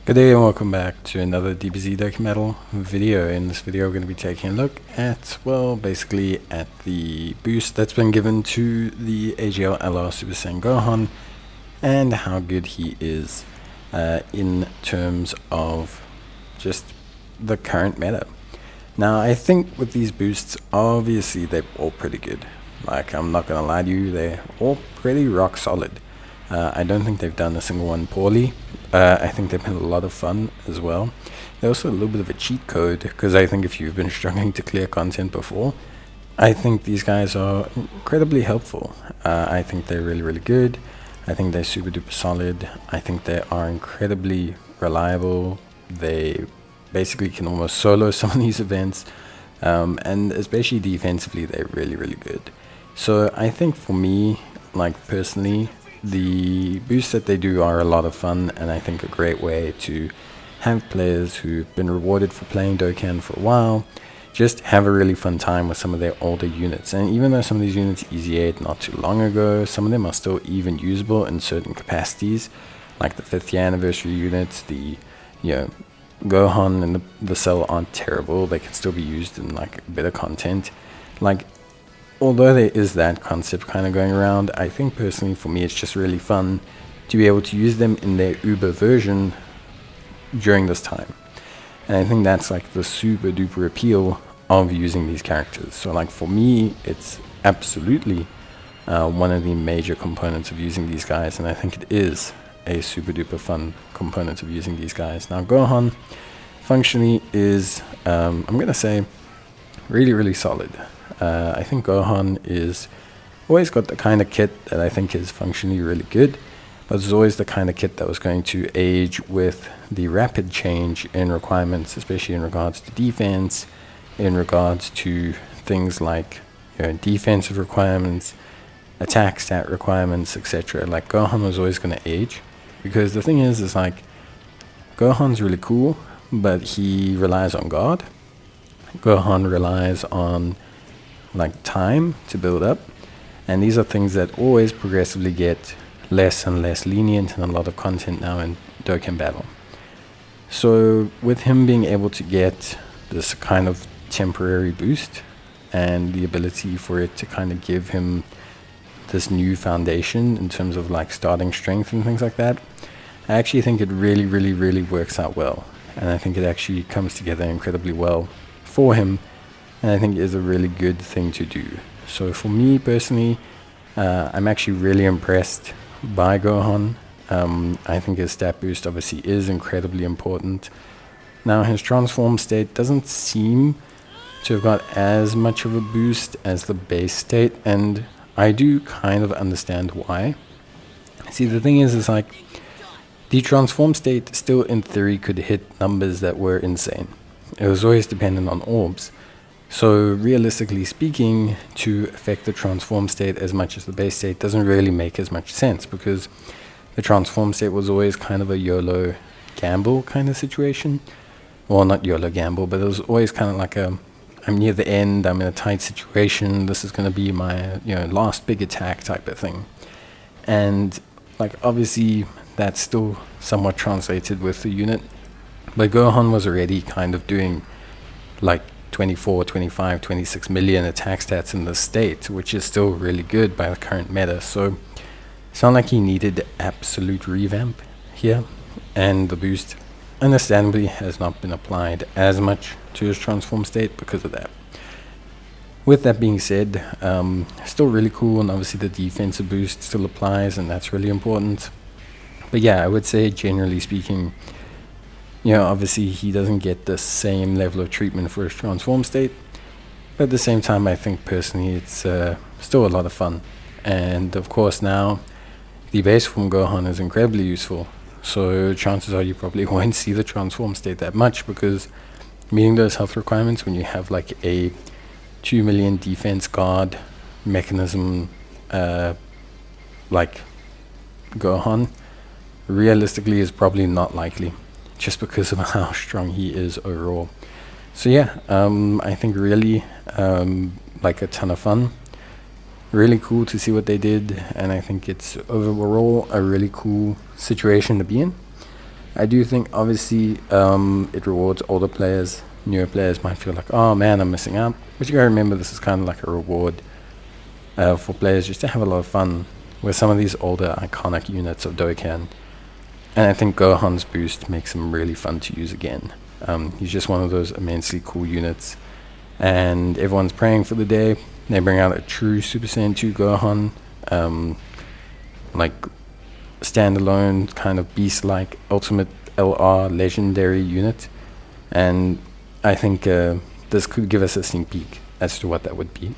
Good day and welcome back to another DBZ Dokkan video. In this video we're going to be taking a look at, well, basically at the boost that's been given to the AGL LR Super Saiyan Gohan and how good he is in terms of just the current meta. Now I think with these boosts, obviously they're all pretty good. Like, I'm not going to lie to you, they're all pretty rock solid. I don't think they've done a single one poorly. I think they've been a lot of fun as well. They're also a little bit of a cheat code, because I think if you've been struggling to clear content before, I think these guys are incredibly helpful. I think they're really, really good. I think they're super duper solid. I think they are incredibly reliable. They basically can almost solo some of these events. And especially defensively, they're really, really good. So I think for me, like personally, the boosts that they do are a lot of fun, and I think a great way to have players who've been rewarded for playing Dokkan for a while just have a really fun time with some of their older units. And even though some of these units EZA'd not too long ago, some of them are still even usable in certain capacities, like the 5th year anniversary units. The Gohan and the Cell aren't terrible. They can still be used in like better content. Like, although there is that concept kind of going around, I think personally for me it's just really fun to be able to use them in their Uber version during this time. And I think that's like the super duper appeal of using these characters. So like for me, it's absolutely one of the major components of using these guys, and I think it is a super duper fun component of using these guys. Now Gohan functionally is, I'm going to say, really, really solid. I think Gohan is always got the kind of kit that I think is functionally really good, but it's always the kind of kit that was going to age with the rapid change in requirements, especially in regards to defense, in regards to things like defensive requirements, attack stat requirements, etc. Like Gohan was always going to age, because the thing is like Gohan's really cool, but he relies on guard. Gohan relies on like time to build up, and these are things that always progressively get less and less lenient in a lot of content now in Dokkan Battle. So with him being able to get this kind of temporary boost and the ability for it to kind of give him this new foundation in terms of like starting strength and things like that, I actually think it really, really, really works out well, and I think it actually comes together incredibly well for him, and I think it is a really good thing to do. So for me personally, I'm actually really impressed by Gohan. I think his stat boost obviously is incredibly important. Now his transform state doesn't seem to have got as much of a boost as the base state, and I do kind of understand why. See, the thing is like the transform state still in theory could hit numbers that were insane. It was always dependent on orbs. So realistically speaking, to affect the transform state as much as the base state doesn't really make as much sense, because the transform state was always kind of a YOLO gamble kind of situation. Well, not YOLO gamble, but it was always kind of like I'm near the end, I'm in a tight situation, this is going to be my last big attack type of thing. And like obviously that's still somewhat translated with the unit, but Gohan was already kind of doing like 24, 25, 26 million attack stats in the state, which is still really good by the current meta. So it's not like he needed absolute revamp here, and the boost understandably has not been applied as much to his transform state because of that. With that being said, still really cool, and obviously the defensive boost still applies, and that's really important. But yeah, I would say generally speaking, obviously he doesn't get the same level of treatment for his transform state, but at the same time I think personally it's still a lot of fun. And of course now the base form Gohan is incredibly useful, so chances are you probably won't see the transform state that much, because meeting those health requirements when you have like a 2 million defense guard mechanism like Gohan realistically is probably not likely, just because of how strong he is overall. So yeah, I think really like a ton of fun. Really cool to see what they did, and I think it's overall a really cool situation to be in. I do think obviously it rewards older players. Newer players might feel like, oh man, I'm missing out. But you gotta remember this is kind of like a reward for players just to have a lot of fun with some of these older iconic units of Dokkan. And I think Gohan's boost makes him really fun to use again. He's just one of those immensely cool units. And everyone's praying for the day. They bring out a true Super Saiyan 2 Gohan. Like standalone, kind of beast-like, ultimate LR legendary unit. And I think this could give us a sneak peek as to what that would be.